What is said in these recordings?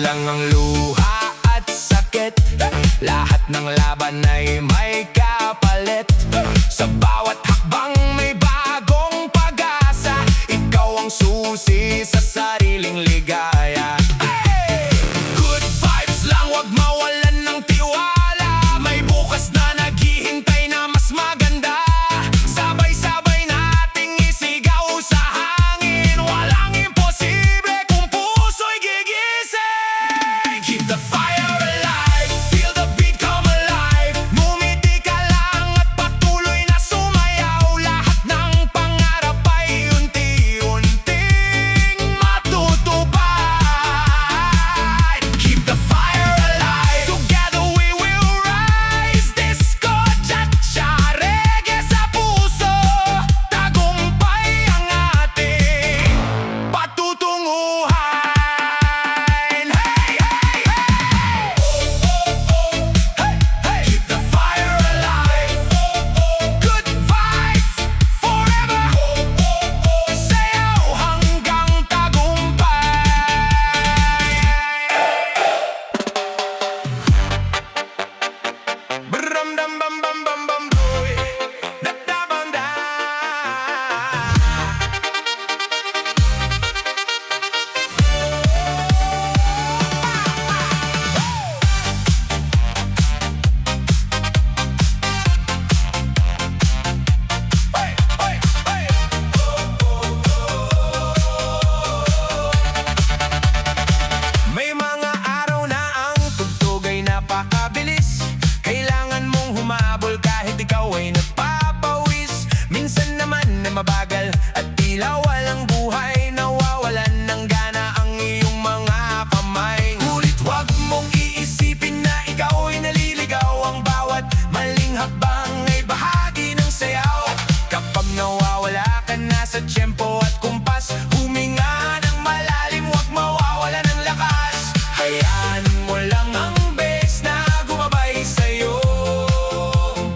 lang ang luha at sakit. Lahat ng laban ay may kapalit. Sa bawat hakbang may bagong pag-asa. Ikaw ang susi sa sariling ligaya. Good vibes lang, wag mawalan ng tiwala. May bukas na naghihintay na mas maganda. Sabay-sabay nating isigaw sa hangin. Walang imposible kung puso'y gigising. Keep the fire alive, feel the beat come alive. Ngumiti ka lang at patuloy na sumayaw. Lahat ng pangarap ay unti-unting matutupad. Keep the fire alive, together we will rise. Disco, cha-cha, reggae sa puso. Tagumpay ang ating patutunguhan. Hey, hey, hey! Keep the fire alive. Good vibes forever. Sayaw hanggang tagumpay. Bram dam bam bam bam bam boy. Da da bam da. May mga araw na ang tugtog ay napakabilis. Kailangan mong humabol kahit ikaw ay nagpapawis. Minsan naman na mabagal at tila walang buhay. Nawawalan ng gana ang iyong mga kamay. Ngunit wag mong iisipin na ikaw ay naliligaw. Ang bawat maling hakbang ay bahagi ng sayaw. Kapag nawawala ka na sa tiyempo at kumpas, huminga ng malalim, wag mawawala ng lakas. Hayaan mo lang ang bass na gumabay sa'yo.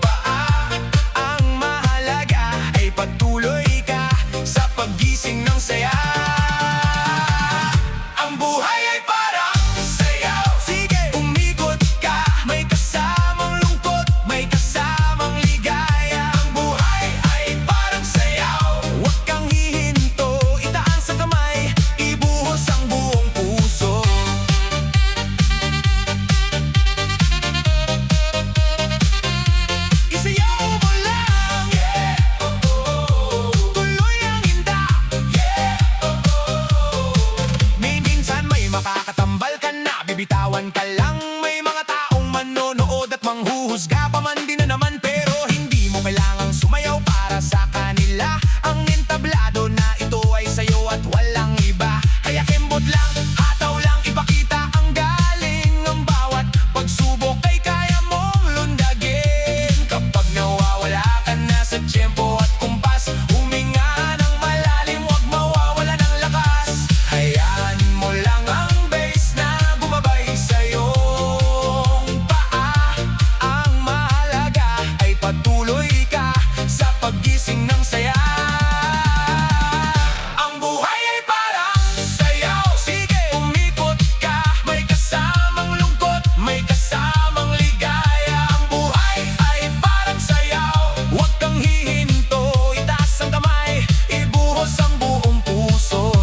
Paa ang mahalaga ay patuloy ka sa paggising ng saya. Ang buhay ay parang sayaw. Sige, umikot ka. May kasamang lungkot, may kasamang ligaya. Ang buhay ay parang sayaw. Huwag kang hihinto, itaas ang kamay, ibuhos ang buong puso. Isayaw mo lang, yeah. Tuloy ang inda, yeah. Minsan may makakatambal ka na, bibitawan ka lang. May mga taong manonood at manghuhusga pa man din na naman. Pero hindi mo kailangang sumayaw para sa kanila. Ang entablado na ito ay sa'yo at walang iba. Kaya kembot lang, hataw lang, ipakita ang galing. Ang bawat pagsubok ay kaya mong lundagin. Kapag nawawala ka na sa tiyempo at kumpas, huminga ng malalim, wag mawawala ng lakas. Hayaan mo lang ang bass na bumabay sa'yo. Paa ang mahalaga ay patuloy ka sa paggising ng saya. Ang buhay ay parang sayaw. Sige, umikot ka. May kasamang lungkot, may kasamang ligaya. Ang buhay ay parang sayaw. Huwag kang hihinto, itaas ang kamay, ibuhos ang buong puso.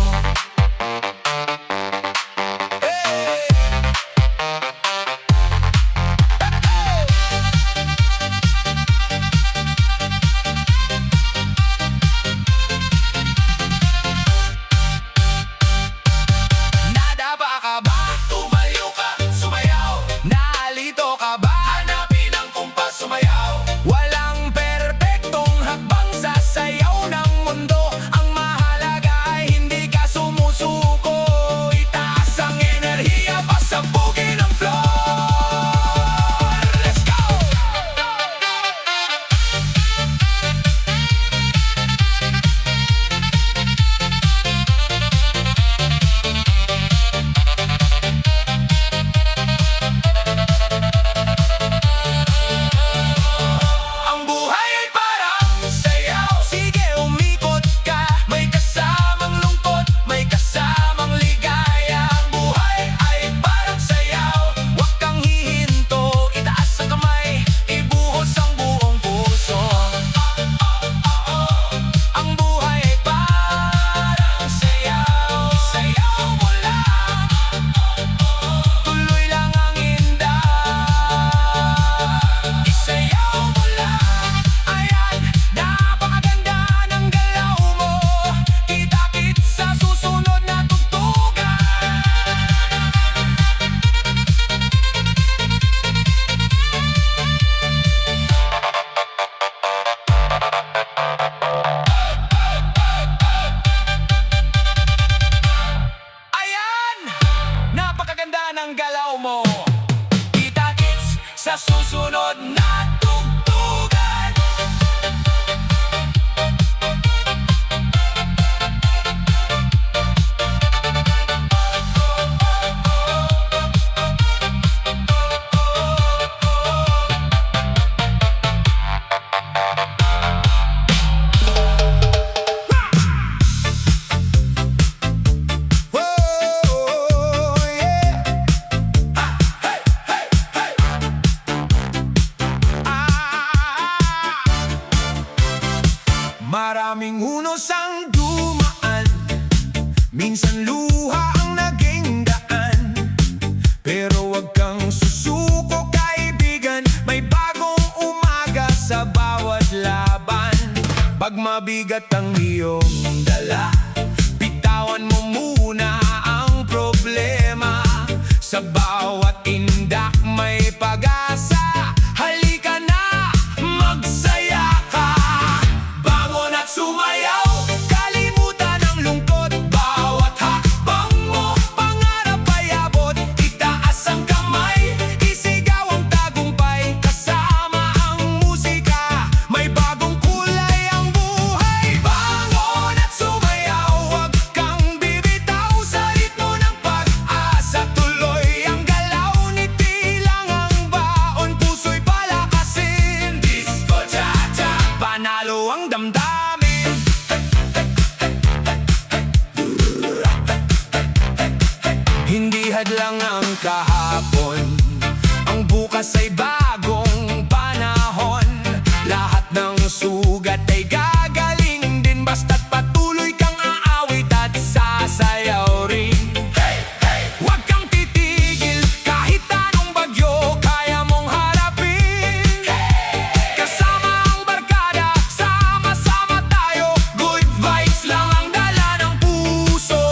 ng galaw mo. Kita-kits sa susunod na tugtugan. Maraming unos ang dumaan, minsan luha ang naging daan. Pero wag kang susuko kaibigan, may bagong umaga sa bawat laban. Pag mabigat ang iyong dala, bitawan mo muna ang problema. Sa bawat indak may pag-asa. Halika na, magsaya ka. Bangon at sumayaw, kalimutan ang lungkot. Bawat hakbang mo, pangarap ay abot. Itaas ang kamay, isigaw ang tagumpay. Kasama ang musika, may bagong kulay ang buhay. Bangon at sumayaw, huwag kang bibitaw sa ritmo ng pag-asa. Tuloy ang galaw, ngiti lang ang baon. Puso'y palakasin, disco cha-cha. Panalo ang damdamin. Hindi hadlang ang kahapon, ang bukas ay bagong panahon. Lahat ng sugat ay gagaling din, basta't patuloy kang aawit at sasayaw rin. Huwag kang titigil, kahit anong bagyo kaya mong harapin. Kasama ang barkada, sama-sama tayo. Good vibes lang ang dala ng puso.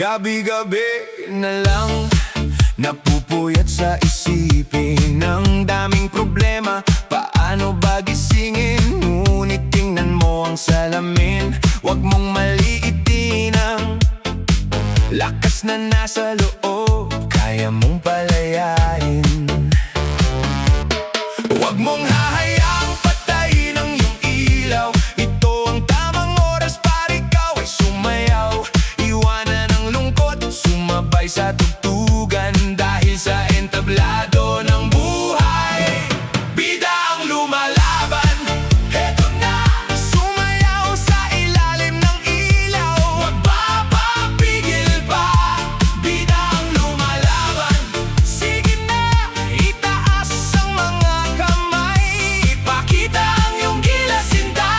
Gabi-gabi na lang napupuyat sa isipin ng daming problema. Paano ba gisingin? Ngunit tingnan mo ang salamin. Huwag mong maliitin ang lakas na nasa loob. Kaya mong palayain. Huwag mong hahayaang patayin ang iyong ilaw. Ito ang tamang oras para ikaw ay sumayaw. Iwanan ang lungkot, sumabay sa tugtugan. Dahil sa entablado ng buhay, bida ang lumalaban. Heto na, sumayaw sa ilalim ng ilaw. Huwag papapigil pa, bida ang lumalaban. Sige na, itaas ang mga kamay. Ipakita ang iyong gilasinda.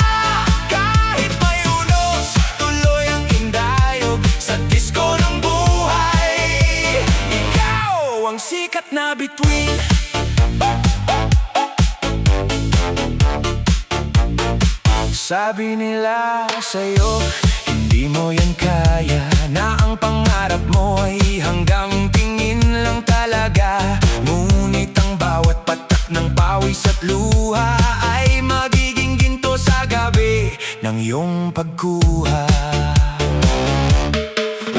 Kahit may unos, tuloy ang indayog sa disko ng buhay. Ikaw ang sikat na bituin. Sabi nila sa'yo, hindi mo yan kaya, na ang pangarap mo ay hanggang tingin lang talaga. Ngunit ang bawat patak ng pawis at luha ay magiging ginto sa gabi ng iyong pagkuha.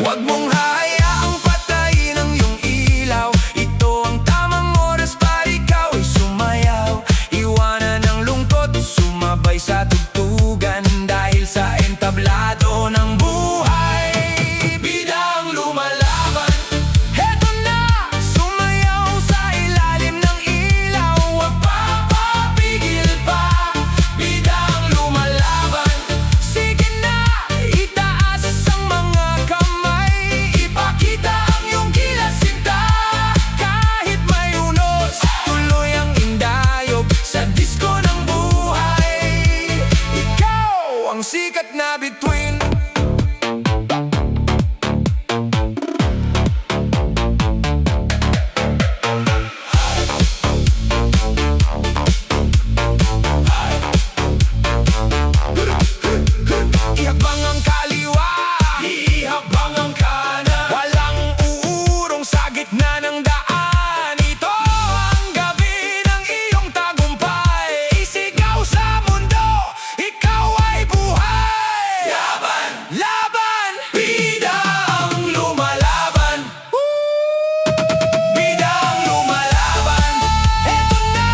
Huwag mong hahayaang patayin ang iyong ilaw. Ito ang tamang oras para ikaw ay sumayaw. Iwanan ang lungkot, sumabay sa tugtugan. Dahil sa entablado ng buhay, bida ang lumalaban. Heto na, sumayaw sa ilalim ng ilaw. Huwag papapigil pa, bida ang lumalaban. Sige na, itaas ang mga kamay. Ipakita ang iyong gilasinda. Kahit may unos, tuloy ang indayog sa disko ng buhay. Ikaw ang sikat na bituin. Ihabang ang kaliwa, ihabang ang kanan. Walang uurong sa gitna ng daan. Ito ang gabi ng iyong tagumpay. Isigaw sa mundo, ikaw ay buhay. Laban, laban, bida ang lumalaban. Bida ang lumalaban. Eto na,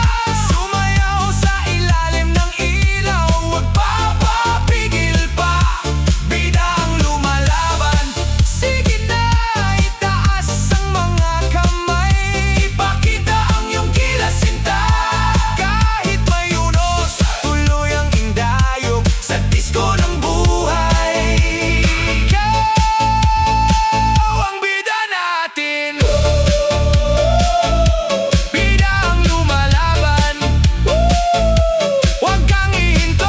sumayaw sa ilalim ng ilaw. Huwag papapigil pa, bida ang lumalaban. Sige na, itaas ang mga kamay. Ipakita ang iyong gilasinda. Kahit may unos, tuloy ang indayog sa disko ng buhay. Ikaw ang bida natin. Bida ang lumalaban. Huwag kang ihinto,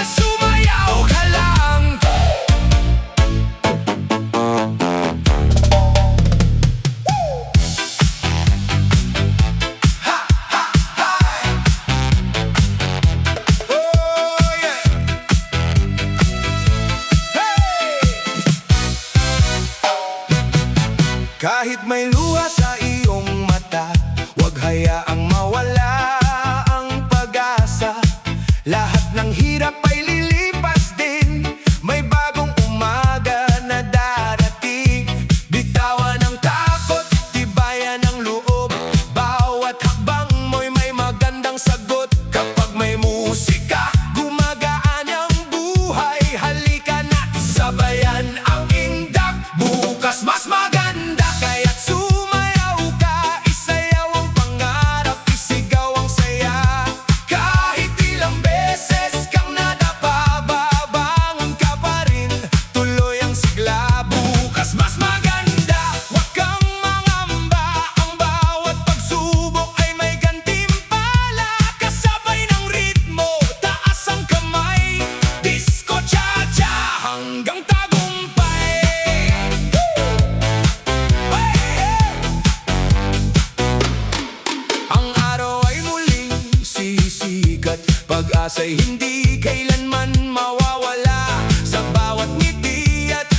sumayaw ka lang. Oh yeah. Kahit may luha sa iyong mata, huwag hayaang mawala ang pag-asa. Lahat ng hirap ay lilipas din. May bagong umaga na darating. Bitawan ang takot, tibayan ang loob. Bawat hakbang mo'y may magandang sagot. Kapag may musika, gumagaan ang buhay. Halika na't sabayan ang indak. Bukas mas maganda, kaya't sumayaw ka. Isayaw ang pangarap, isigaw ang saya. Kahit ilang beses kang nadapa, babangon ka pa rin, tuloy ang sigla. Bukas mas maganda, huwag kang mangamba. Ang bawat pagsubok ay may gantimpala. Kasabay ng ritmo, taas ang kamay. Disco cha-cha hanggang tagumpay. Ang araw ay muling sisikat. Pag-asa'y hindi kailanman mawawala. Sa bawat ngiti at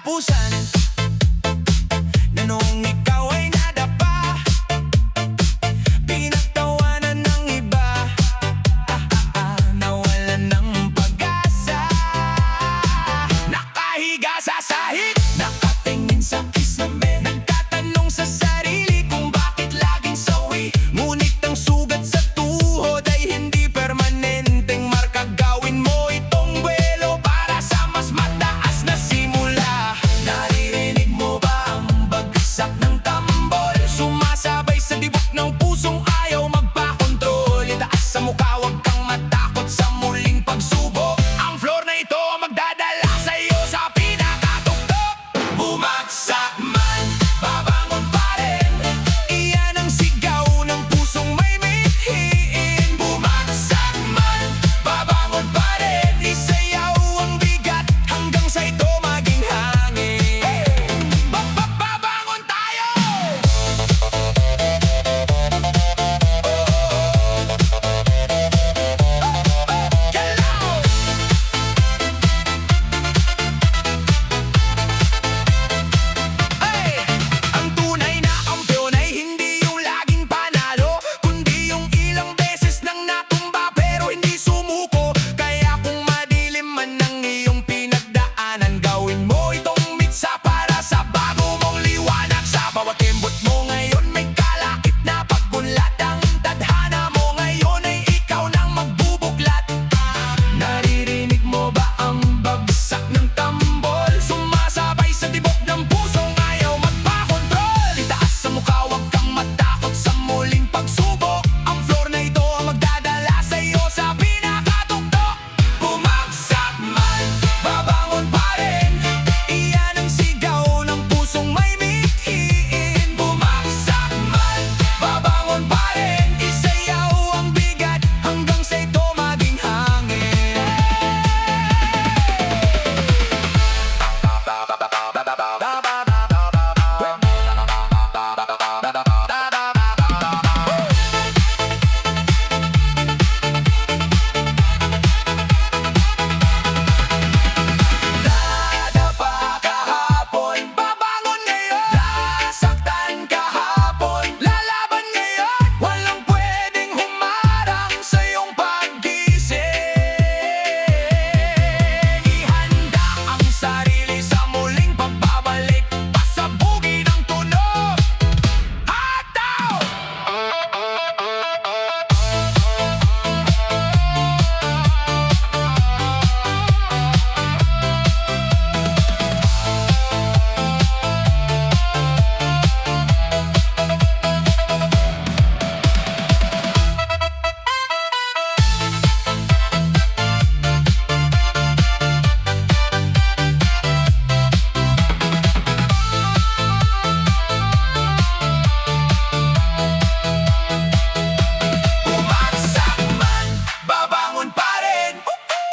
katapusan na noong ikaw ay nadapa, pinagtawanan ng iba, nawalan ng pag-asa. Nakahiga sa sahig, nakatingin sa kisame, nagtatanong sa sarili kung bakit laging sawi. Ngunit ang sugat sa tuhod ay hindi permanenteng marka. Gawin mo itong buwelo para sa mas mataas na simula. Naririnig mo ba ang bagsak ng tambol? Sumasabay sa dibok ng pusong ayaw magpakontrol. Itaas sa mukha, huwag kang matakot sa muling pagsubok. Ang floor na ito ang magdadala sa'yo sa pinakatuktok. Bumagsak man, babangon pa rin. Iyan ang sigaw ng pusong may mithiin. Bumagsak man, babangon pa rin. Isayaw ang bigat hanggang sa ito maging hangin. Babangon tayo! Galaw! Ay! Ang tunay na kampiyon ay hindi yung laging panalo, kundi yung ilang beses nang natumba pero hindi sumuko. Kaya kung madilim man ang iyong pinagdaanan, gawin mo itong mitsa para sa bago mong liwanag. Sa bawat kembot mo ngayon may kalakip na paggunlat. Ang tadhana mo ngayon ay ikaw nang magbubuklat. Naririnig mo ba ang bagsak ng tambol? Sumasabay sa tibok ng pusong ayaw magpakontrol. Itaas sa mukha, huwag kang matakot sa muling pagsubok. Ang floor na ito ang magdadala sa'yo sa pinakatuktok. Bumagsak man, babangon pa rin. Iyan ang sigaw ng pusong may mithiin. Bumagsak man, babangon pa rin. Isayaw ang bigat hanggang sa ito maging hangin. Dadapa kahapon, babangon ngayon. Nasaktan kahapon, lalaban ngayon. Walang pwedeng humarang sa iyong paggising. Ihanda ang sarili sa muling pagbabalik. Pasabugin ang tunog. Hataw! Bumagsak man, babangon pa rin.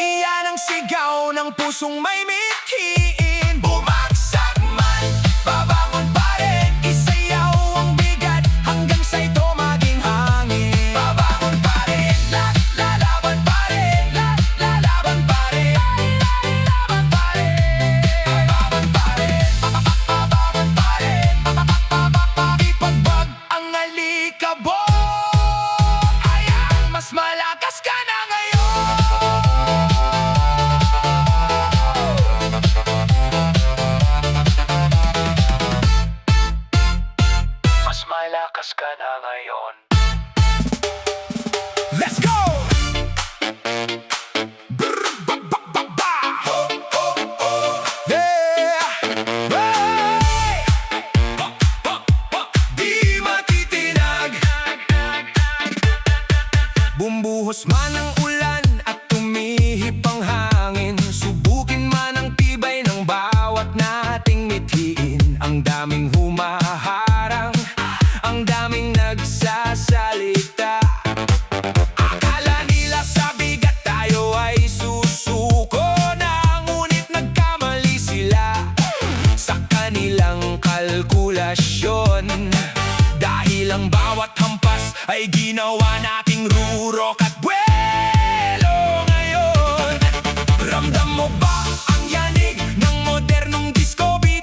Iyan ang sigaw ng pusong may mithiin. Bumagsak man, babangon pa rin. Isayaw ang bigat hanggang sa ito maging hangin. Babangon pa rin, lalaban pa rin. Lalaban pa rin, lalaban pa rin. Babangon pa rin, babangon pa rin. Ipagbag ang alikabok. Ayan, mas malakas ka na ngayon. Mas malakas ka na ngayon. Let's go! Brr, ba, ba, ba, ba. Ho, ho, ho. Yeah! Hey! Ho, ho, ho. Di matitinag. Bumbuhos man ang ulan at tumihip ang hangin, subukin man ang tibay ng bawat nating mithiin. Ang daming humaharang, ang daming nagsasalita. Akala nila sa bigat tayo ay susuko na, ngunit nagkamali sila sa kanilang kalkulasyon. Dahil ang bawat hampas ay ginawa nating rurok at buwelo ngayon. Ramdam mo ba ang yanig ng modernong disco beat?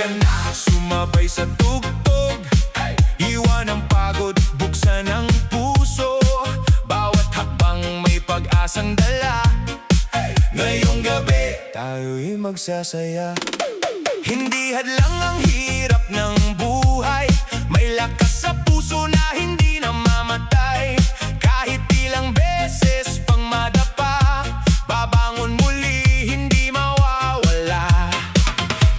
ka na, sumabay sa tugtog. Iwan ang pagod, buksan ang puso. Bawat hakbang may pag-asang dala. Ngayong gabi, tayo'y magsasaya. Hindi hadlang ang hirap ng buhay. May lakas sa puso na hindi namamatay. Kahit ilang beses pang madapa, babangon muli, hindi mawawala.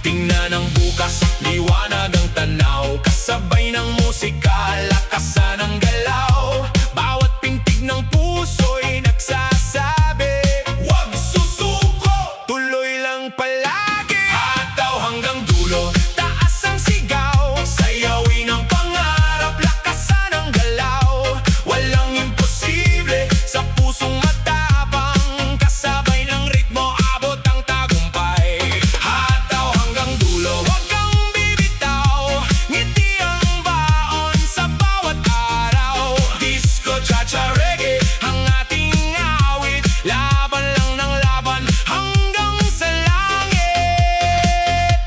Tingnan ang bukas, liwanag ang tanaw. Kasabay ng musika, lakasan ang galaw. Bawat pintig ng puso'y nagsasabi, huwag susuko, tuloy lang palagi. Hataw hanggang dulo, taas ang sigaw. Sayawin ang pangarap, lakasan ang galaw. Walang imposible sa pusong matapang. Kasabay ng ritmo, abot ang tagumpay. Hataw hanggang dulo, huwag kang bibitaw. Ngiti ang baon sa bawat araw. Disco, cha-cha, reggae, ang ating awit. Laban lang ng laban hanggang sa langit.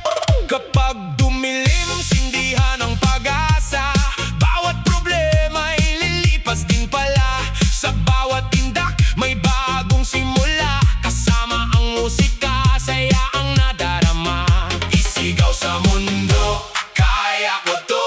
Kapag dumilim, sindihan ang pag-asa. Bawat problema ay lilipas din pala. Sa bawat tindak, may bagong simula. Kasama ang musika, saya ang nadarama. Isigaw sa mundo, kaya ko to.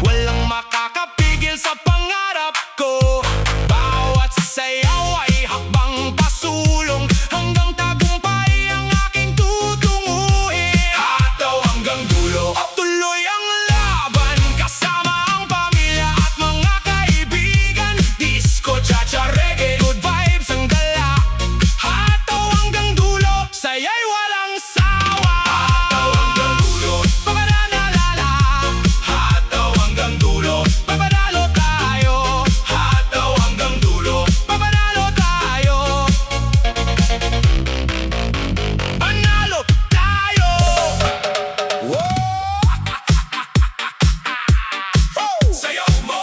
Walang makakapigil sa pangarap ko. Bawat sayaw ay hakbang pasulong. Hanggang tagumpay ang aking tutunguhin. Hataw hanggang dulo, tuloy ang laban. Kasama ang pamilya at mga kaibigan. Disco, cha-cha, reggae, good vibes ang dala. Hataw hanggang dulo, saya'y walang sawa. Hataw hanggang dulo, paparanalala. Hataw hanggang dulo, papanalo tayo. Hataw hanggang dulo, papanalo tayo. Panalo tayo! Sayaw mo!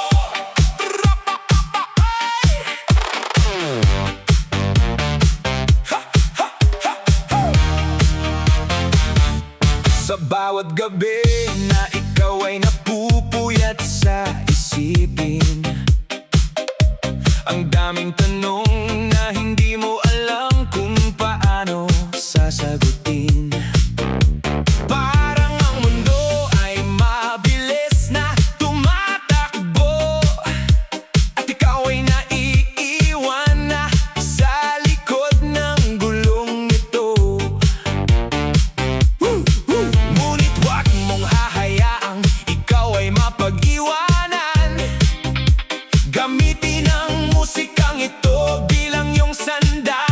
Sa bawat gabi na ikaw ay napupuyat sa isipin, ang daming tanong na hindi mo alam kung paano sasagutin. Parang ang mundo ay mabilis na tumatakbo, at ikaw ay naiiwan na sa likod ng gulong ito. Ngunit huwag mong hahayaang ikaw ay mapag-iwanan. Gamitin ang musikang ito bilang iyong sandal.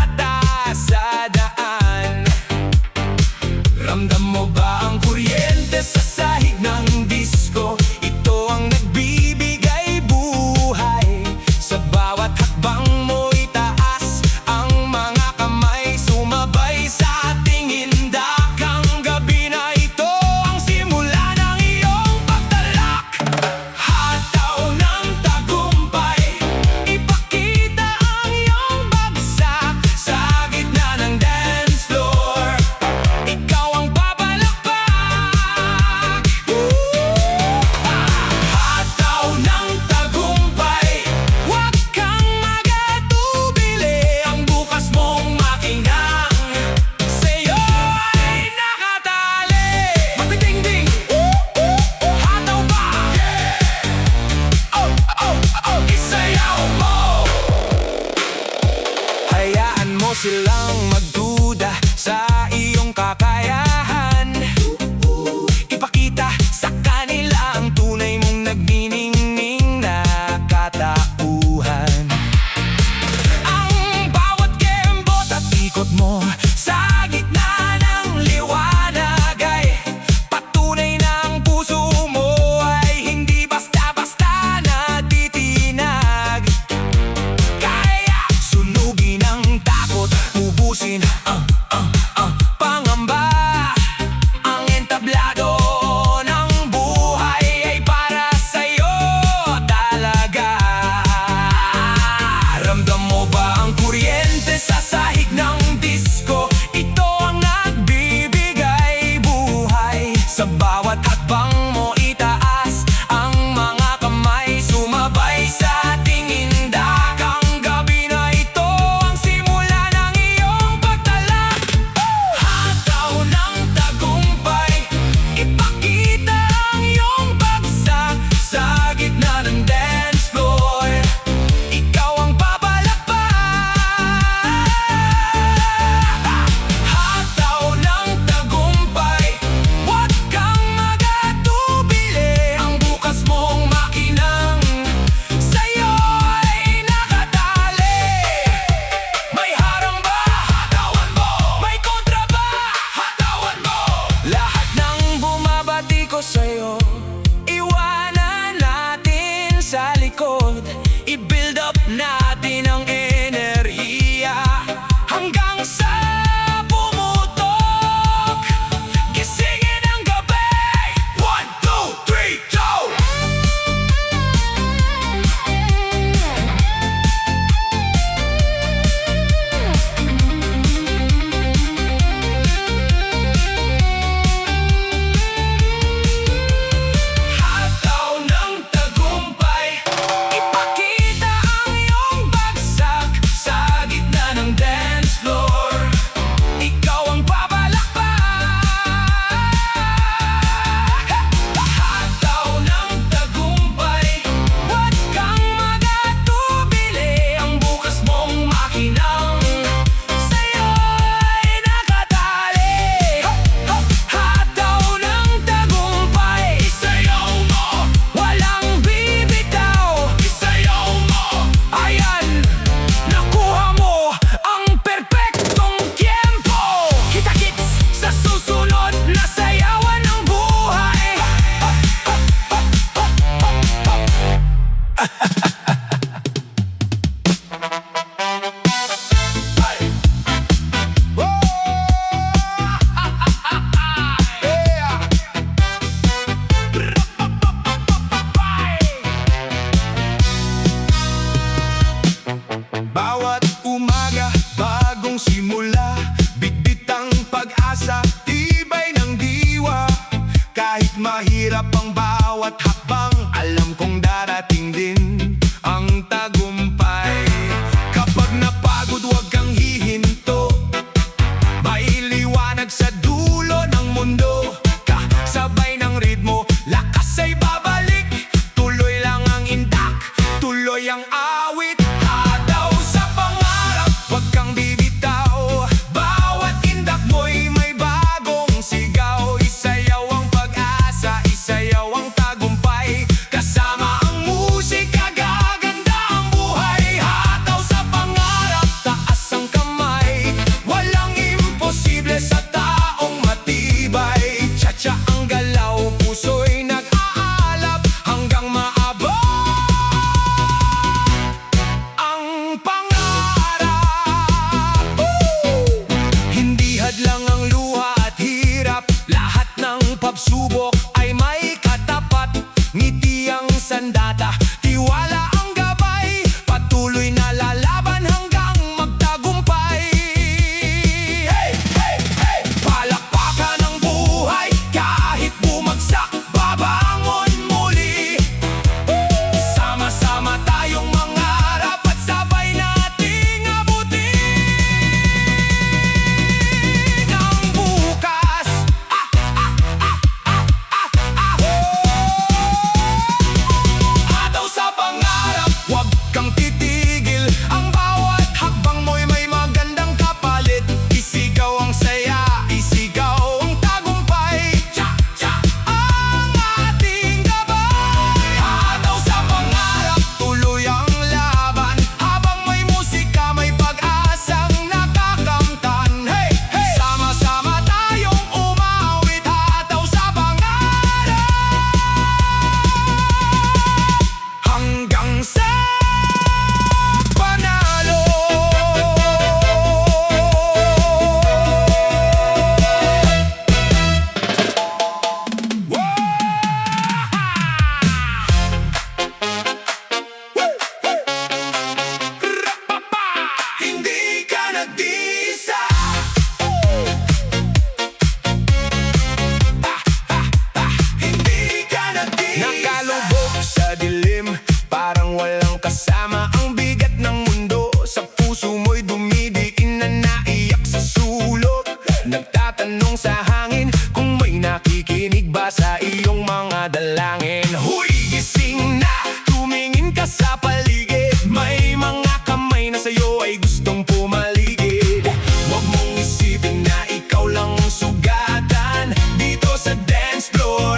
Nagtatanong sa hangin kung may nakikinig ba sa iyong mga dalangin. Huy, gising na, tumingin ka sa paligid. May mga kamay na sa'yo ay gustong pumaligid. Huwag mong isipin na ikaw lang ang sugatan dito sa dance floor.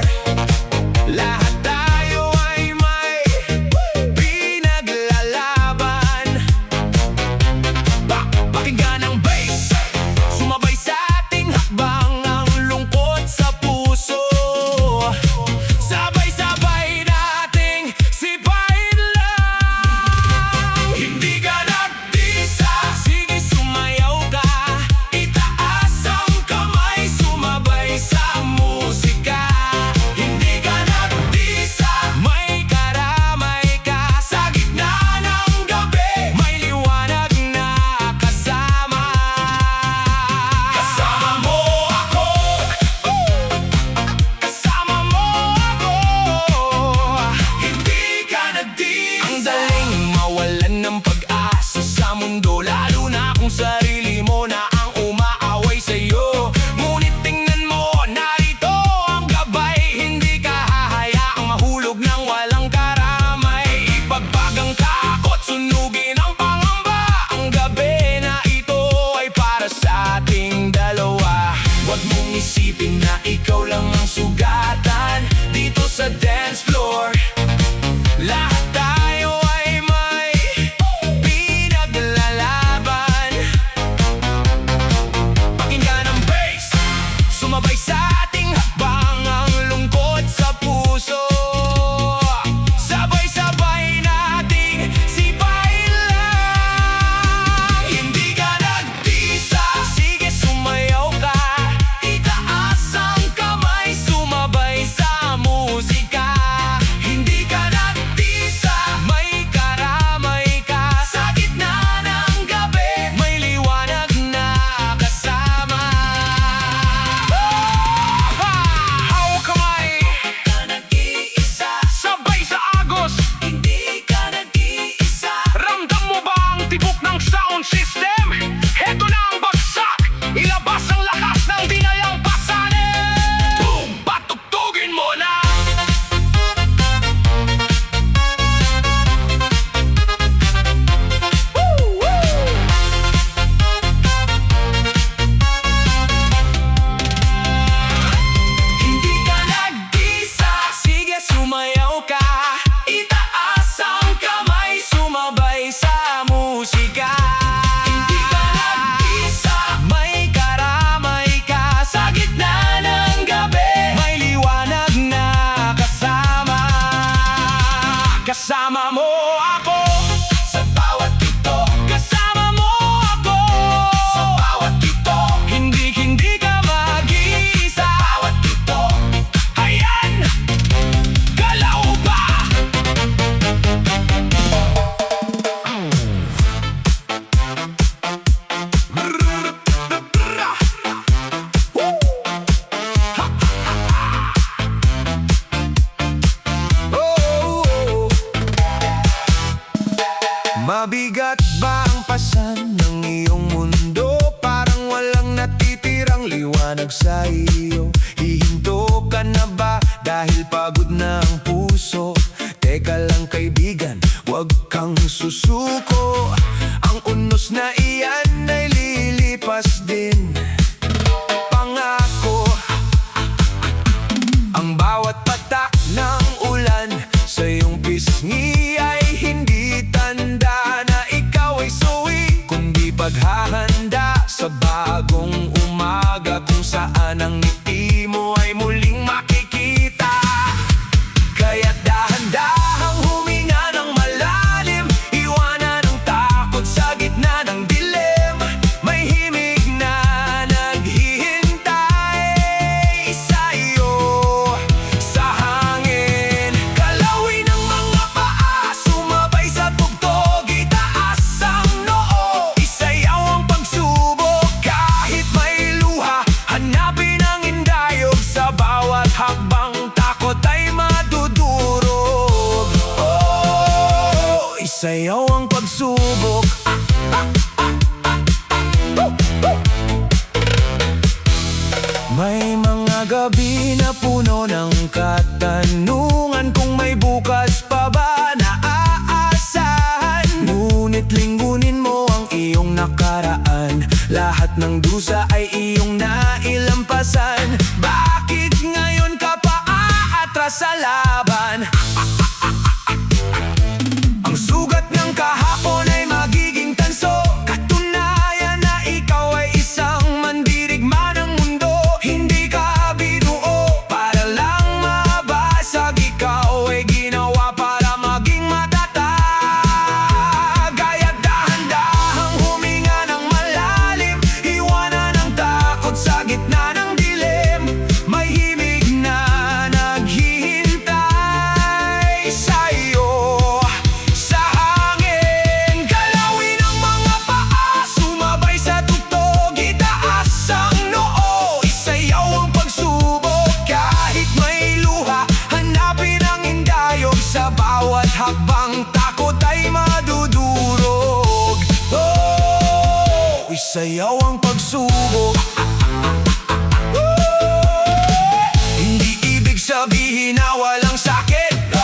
Lahat tayo ay may pinaglalaban. Pakinggan ang bass, sumabay sa ating hakbang, ang lungkot sa puso. Sabay-sabay nating sipain lang. Hindi ka nagtisa, sige sumayaw ka. Itaas ang kamay, sumabay sa musika. Hindi ka nagtisa, may karamay ka. Sa gitna ng gabi, may liwanag na kasama. Kasama mo ako, kasama mo ako. Hindi ka nagtisa. Ang daling mawalan ng pag-asa sa mundo, lalo na kung sarili mo na ang umaaway sa'yo. Ngunit tingnan mo, narito ang gabay. Hindi ka hahayaang mahulog ng walang karamay. Ipagpag ang takot, sunugin ang pangamba. Ang gabi na ito ay para sa ating dalawa. Huwag mong isipin na ikaw lang ang sugatan dito sa dance floor. Lahat tayo ay may pinaglalaban. Pakinggan ang bass, sumabay sa ating hakbang, ang lungkot sa puso. Sabay-sabay nating sipain lang. Hindi ka nagtisa, sige sumayaw ka. Itaas ang kamay, sumabay sa musika. Hindi ka nagtisa, may karamay ka. Sa gitna ng gabi, may liwanag na kasama. Hawak kamay, ka nag-iisa. Sabay sa agos, hindi ka nag-iisa. Ramdam mo ba ang tibok ng sound system? Heto na ang bagsak, ilabas ang lakas ng di nayang pasanin. Boom! Patugtugin mo na. Hindi ka nag-isa, sige sumayaw ka. Itaas ang kamay, sumabay sa musika. Hindi ka nag-isa, may karamay ka. Sa gitna ng gabi, may liwanag na kasama. Kasama mo ako sa bawat pito. Kasama mo ako sa bawat pito. Hindi ka mag-iisa. Bawat pito. Ayan, galaw ba? Mabigat ba ang pasan ng iyong mundo? Parang walang natitirang liwanag sa iyo. Hihinto ka na ba dahil pagod na ang puso? Teka lang kaibigan, huwag kang susuko. Ang unos na iyan ay lilipas din. Pangako, ang bawat patak ng ulan sa iyong pisngi ay hindi tanda na ikaw ay suwi, kundi paghahanda sa bagong umaga kung saan ang ngiti mo ay muling makikita. Kaya dahan-dahang huminga ng malalim, iwanan ang takot sa gitna ng dilim. May himig na naghihintay sa iyo sa hangin. Kalawin ang mga paa, sumabay sa tugtog. Itaas ang noo, isayaw ang pagsubok. Kahit may luha, hanapin ang May mga gabi na puno ng katanungan, kung may bukas pa ba na aasahan. Ngunit linggunin mo ang iyong nakaraan, lahat ng dusa ay iyong nailampasan. Bakit ngayon ka pa aatras sa laban? Ang sugat ng kahapon ay magiging tanso, katunayan na ikaw ay isang mandirigma ng mundo. Hindi ka binuo para lang mabasag, ikaw ay ginawa para maging matatag. Kaya't dahan-dahang huminga ng malalim, iwanan ang takot sa gitna ng dilim. May himig na naghihintay sa'yo sa hangin. Galawin ang mga paa, sumabay sa tugtog, itaas ang noo, isayaw ang pagsubok. Kahit may luha, hanapin ang indayog, sa bawat hakbang takot ay madudurog. Oh, isayaw ang pagsubok. Hindi ibig sabihin na walang sakit,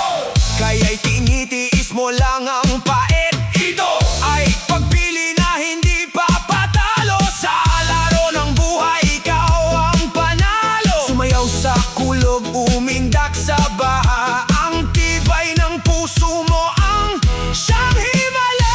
kaya'y tinitiis mo lang ang pait. Ito ay pagpili na hindi papatalo, sa laro ng buhay ikaw ang panalo. Sumayaw sa kulog, umindak sa baha, ang tibay ng puso mo ang siyang himala.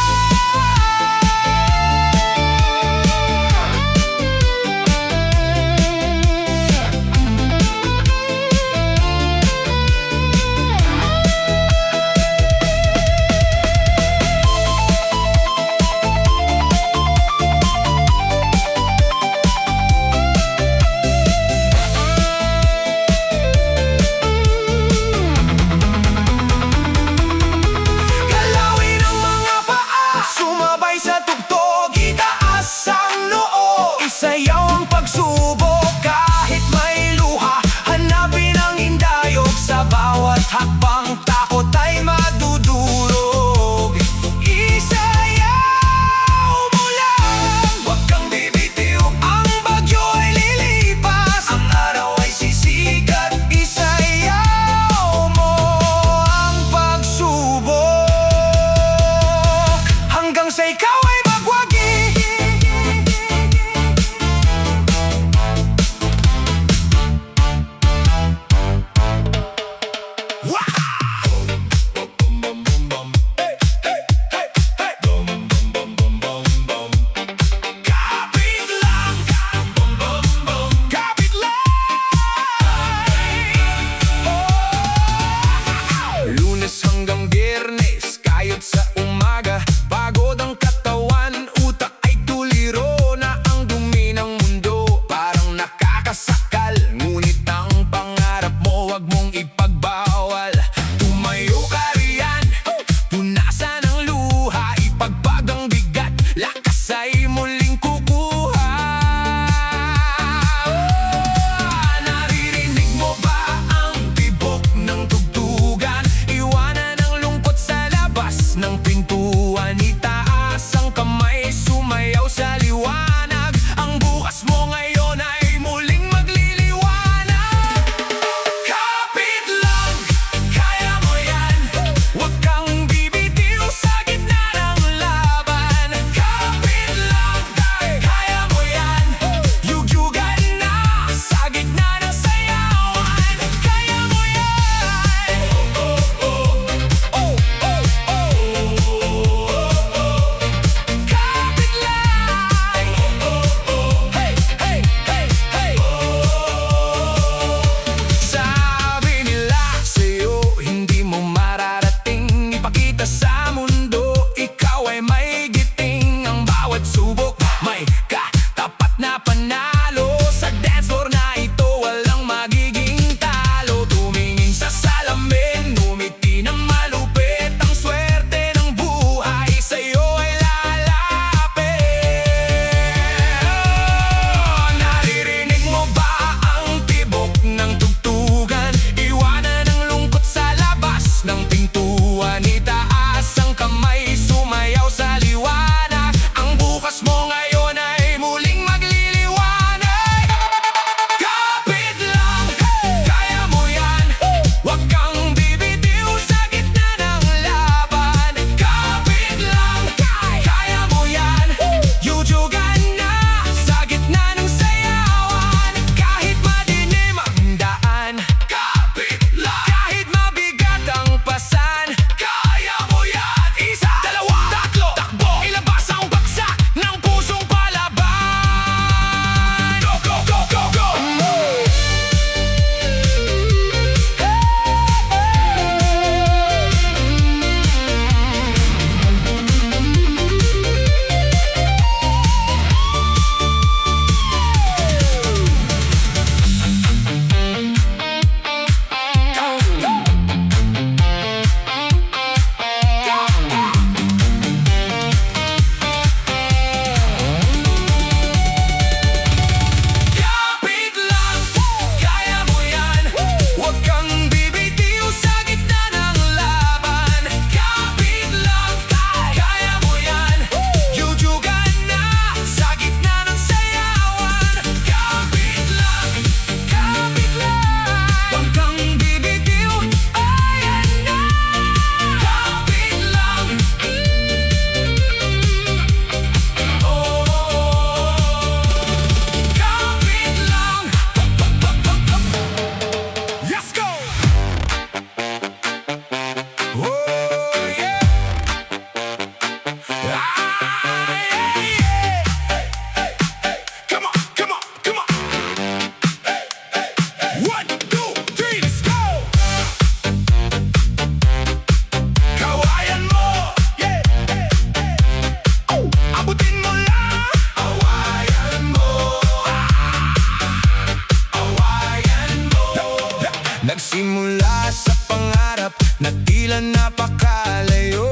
Nagsimula sa pangarap na tila napakalayo.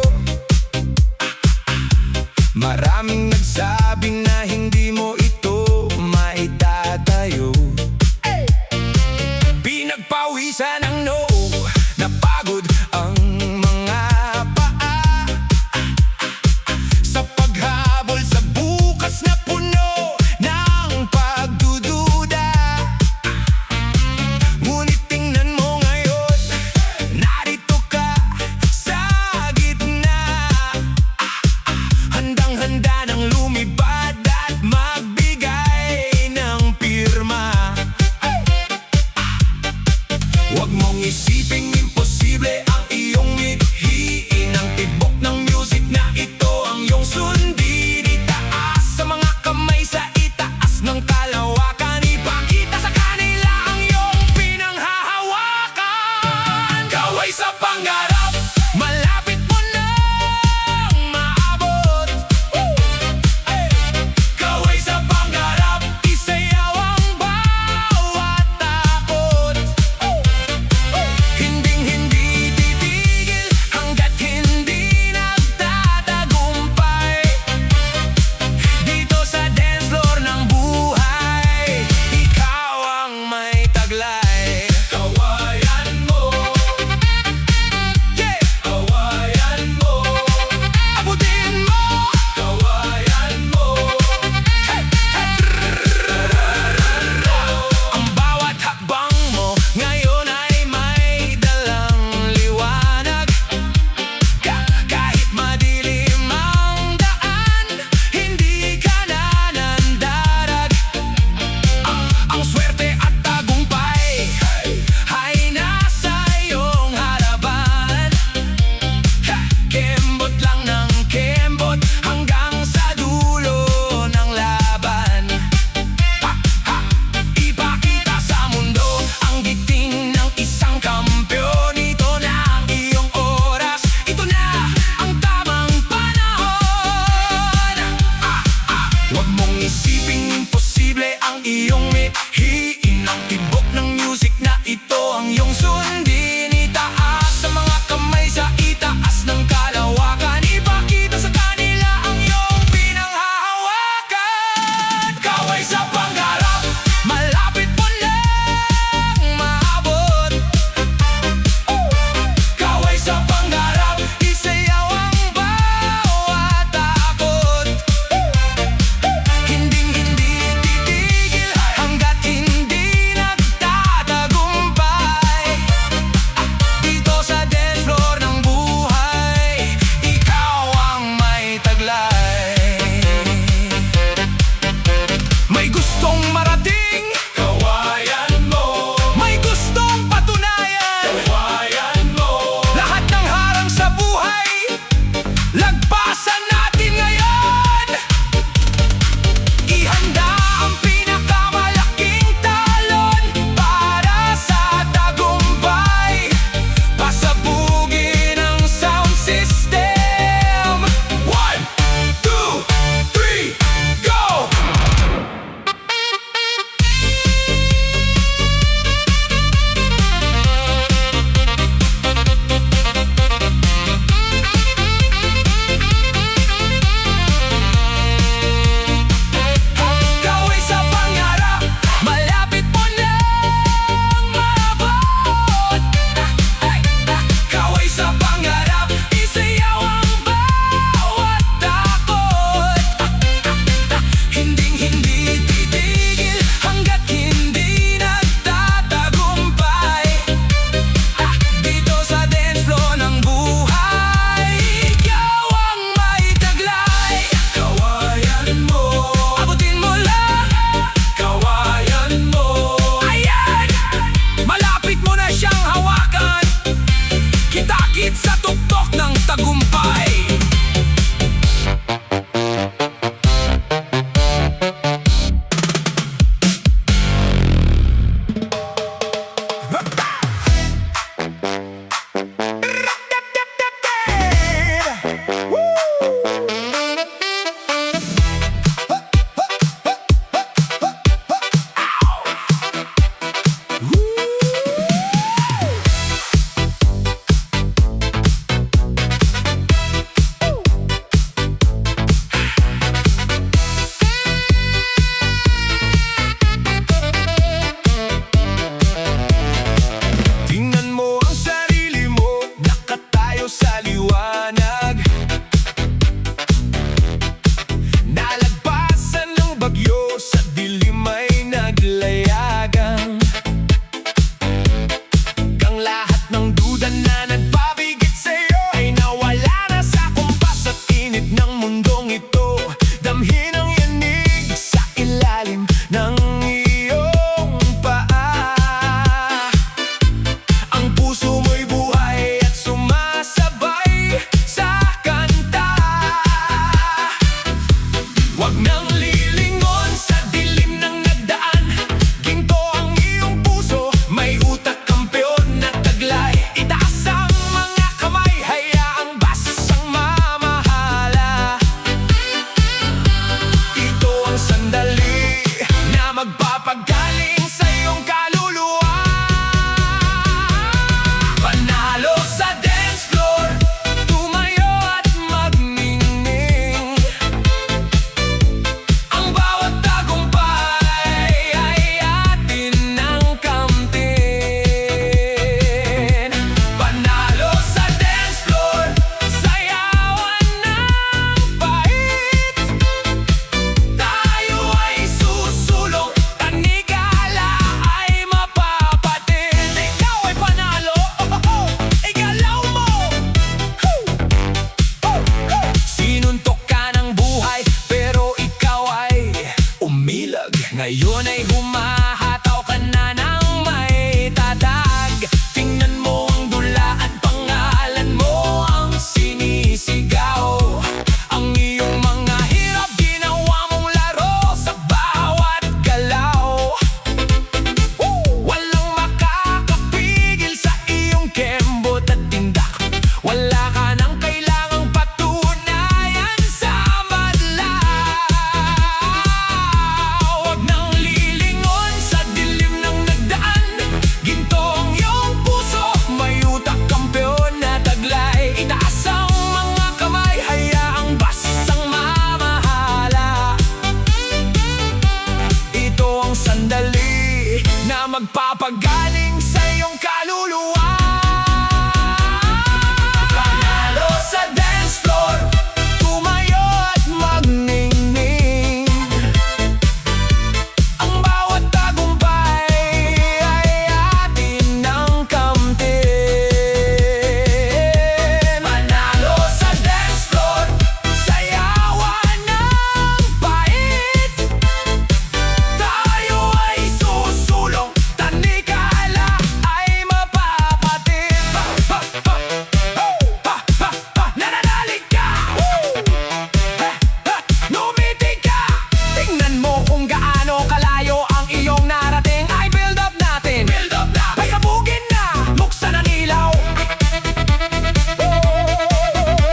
Maraming nagsabing na hindi mo ito maitatayo. Pinagpawisan ang noo, napagod ang mga paa sa paghabol sa bukas na puno ng pagdududa. Ngunit tingnan mo ngayon, narito ka sa gitna, handang-handa ng lumipad at magpapagaling sa iyong kaluluwa. Panalo sa dance floor, tumayo at magningning. Ang bawat tagumpay ay atin ng kamtin. Panalo sa dance floor, sayawan ng pait. Tayo ay susulong, tanikala ay mapapatid. Nananalig ka, numitig ka. Tingnan mo kung gaano kalayo ang iyong narating. Ay build up natin, pasabugin na, buksan ang ilaw.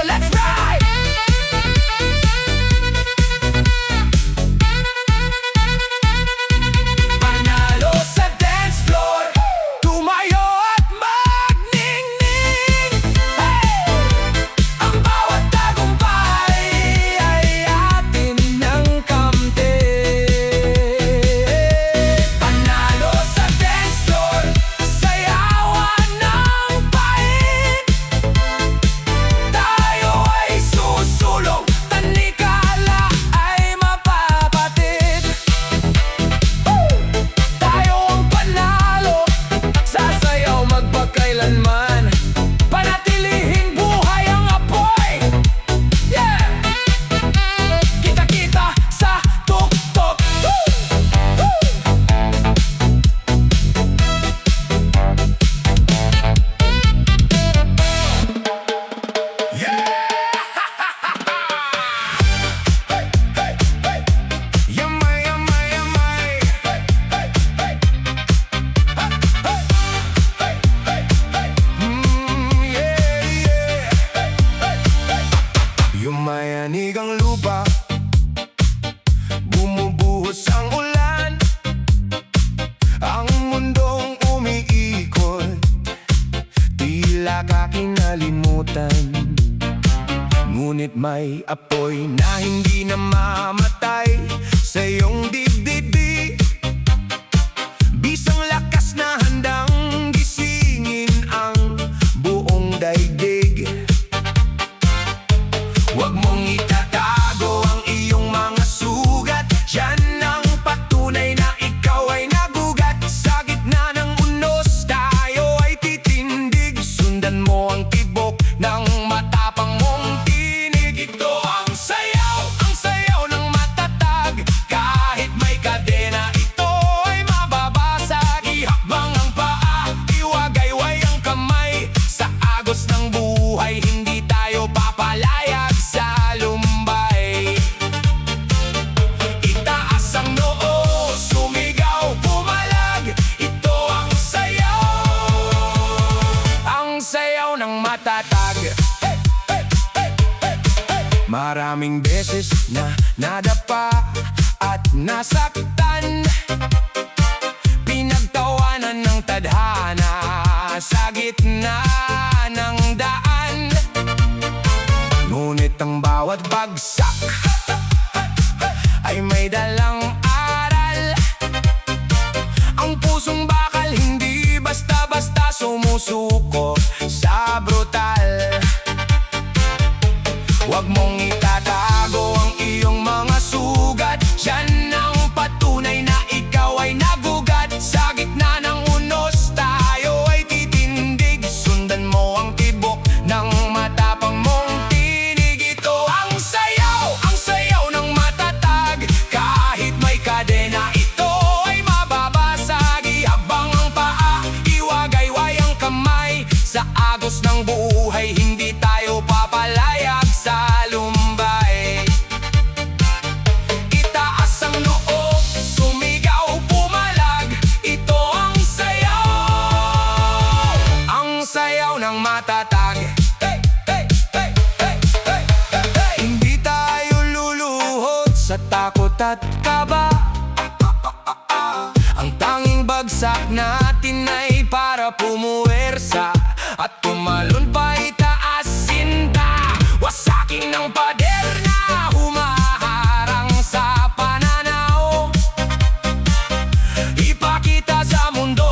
Let's ride! Panalo sa dance floor, tumayo at magningning. Hey! Ang bawat tagumpay ay atin ng kamtin. Panalo sa dance floor, sayawan ng pait. Tayo ay susulong, tanikala ay mapapatid. Tayo ang panalo, sasayaw magpakailanman. Panatilihing buhay ang apoy. Yeah! Kita-kita sa tuktok. Yamay, yamay, yamay. Yumayanig ang lupa, bumubuhos ang ulan. Ang mundong umiikot, tila kakinalimutan. Ngunit may apoy na hindi namamatay sa iyong dibdib. Bisang lakas na handang gisingin ang buong daigdig. Huwag mong itatago ang iyong mga sugat. Yan ang patunay na ikaw ay nagugat. Sa gitna ng unos, tayo ay titindig. Sundan mo ang tibok ng matapang mong tinig. Ito ang sayaw ng matatag. Kahit may kadena, ito ay mababasag. Ihakbang ang paa, iwagayway ang kamay. Sa agos ng buhay, hindi tayo papalayag sa lumbay. Itaas ang noo, sumigaw, pumalag. Ito ang sayaw ng matatag. Maraming beses na nadapa at nasaktan, pinagtawanan ng tadhana sa gitna ng daan. Ngunit ang bawat bagsak ay may dalang aral. Ang pusong bakal hindi basta-basta sumusuko sa brutal. Huwag mong itatago ang iyong mga sugat. Yan ang patunay na ikaw ay nagugat. Sa gitna ng unos, tayo ay titindig. Sundan mo ang tibok ng matapang mong tinig. Ito ang sayaw ng matatag. Kahit may kadena, ito ay mababasag. Ihabang ang paa, iwagayway ang kamay. Sa agos ng buhay, hindi tayo papalayag sa lumbay. Itaas ang noo, sumigaw, pumalag. Ito ang sayaw ng matatag. Hey, hey, hey, hey, hey, hey, hey. Hindi tayo luluhod sa takot at kaba. Ang tanging bagsak natin ay para pumuwersa at tumalon pa itaas sinta. Wasakin ng pader na humaharang sa pananaw. Ipakita sa mundo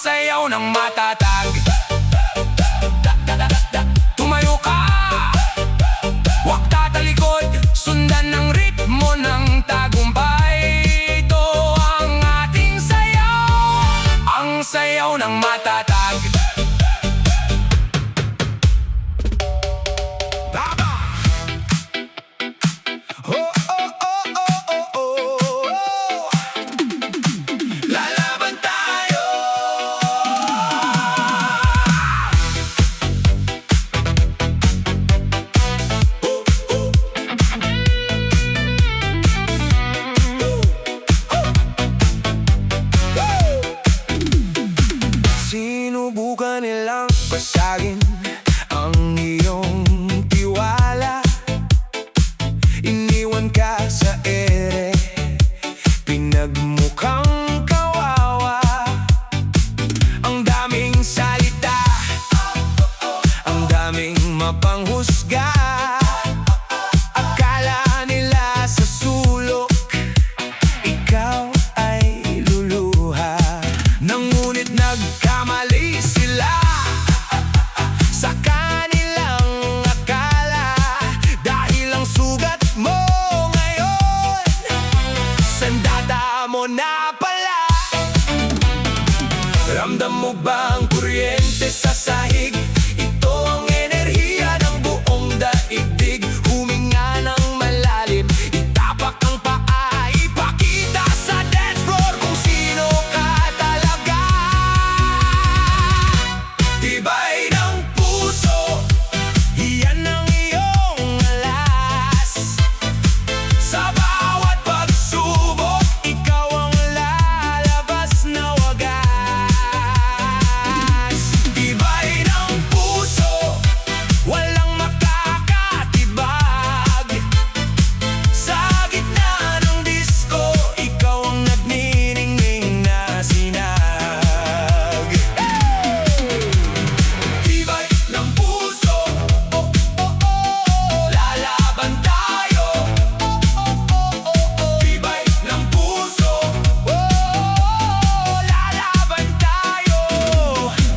sayaw ng matatag. Tumayo ka, huwag tatalikod, sundan ng ritmo ng tagumpay. Ito ang ating sayaw, ang sayaw ng matatag. Lalaban tayo. Sinubukan nilang basagin ang iyong tiwala. Iniwan ka sa ere, pinagmukhang kawawa. Ang daming salita, ang daming mapanghusga. Akala nila sa sulok ikaw ay luluha. Ngunit nagkamali sila sa kanilang akala. Dahil ang sugat mo ngayon, sandata mo na pala. Ramdam mo ba ang kuryente sa sahig? Ito ang enerhiya ng buong daigdig. Huminga ng malalim, itapak ang paa, ipakita sa dance floor kung sino ka talaga. Tibay ng puso, iyan ang iyong alas. Sa bawat pagsubok, ikaw ang lalabas na wagas. Tibay ng puso, walang makakatibag. Sa gitna ng disco, ikaw ang nagniningning na sinag. Tibay ng puso, oh, oh, oh, lalaban tayo. Tibay ng puso, oh, lalaban tayo.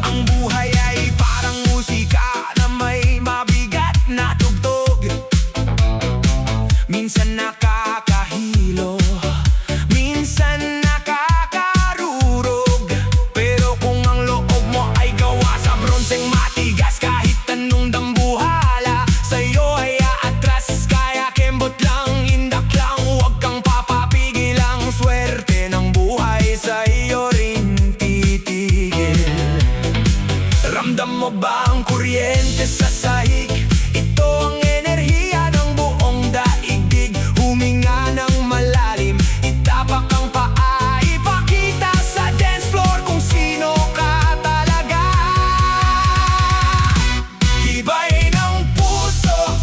Ang buhay ay parang musika na may mabigat na tugtog. Minsan nakakahilo, minsan nakakarurog. Pero kung ang loob mo ay gawa sa bronseng matigas, kahit anong dambuhala sa'yo ay aatras. Kaya kembot lang, indak lang, huwag kang papapigil. Ang swerte ng buhay sa iyo rin titigil. Ramdam mo ba ang kuryente sa sahig? Ito ang enerhiya ng buong daigdig. Huminga ng malalim, itapak ang paa, ipakita sa dance floor kung sino ka talaga. Tibay ng puso,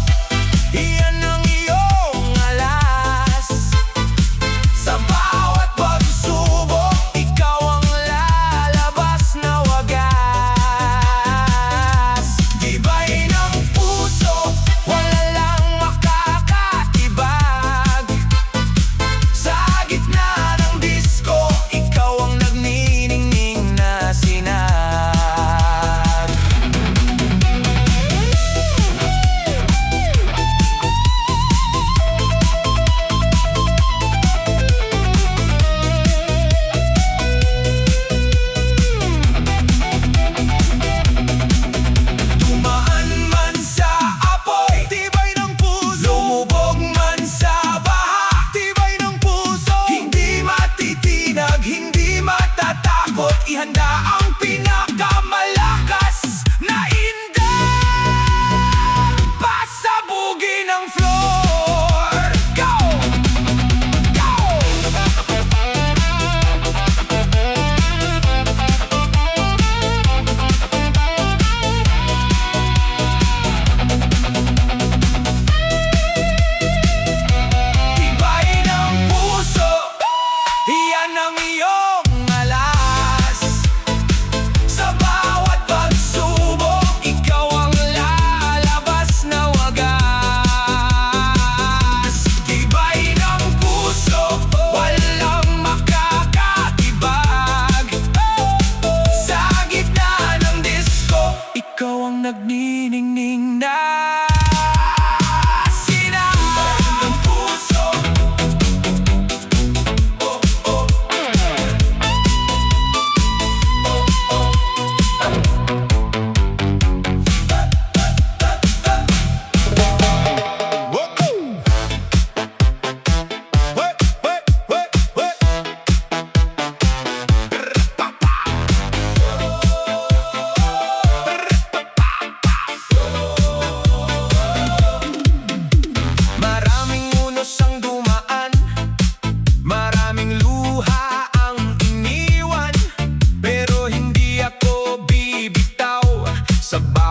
iyan ang iyong alas. Sa bawat pagsubok, ikaw ang lalabas na wagas. Tibay ng puso, wala lang makakatibag. Sa gitna ng disco, ikaw ang nagniningning na sinag. Dumaan man sa apoy, tibay ng puso. Lumubog man sa baha, tibay ng puso. Hindi matitinag, hindi matatakot, ihanda ang pinakamalakas na indak. Pasabugin ang floor. Go! Go! Tibay ng puso, iyan ang iyong alas. Sa bawat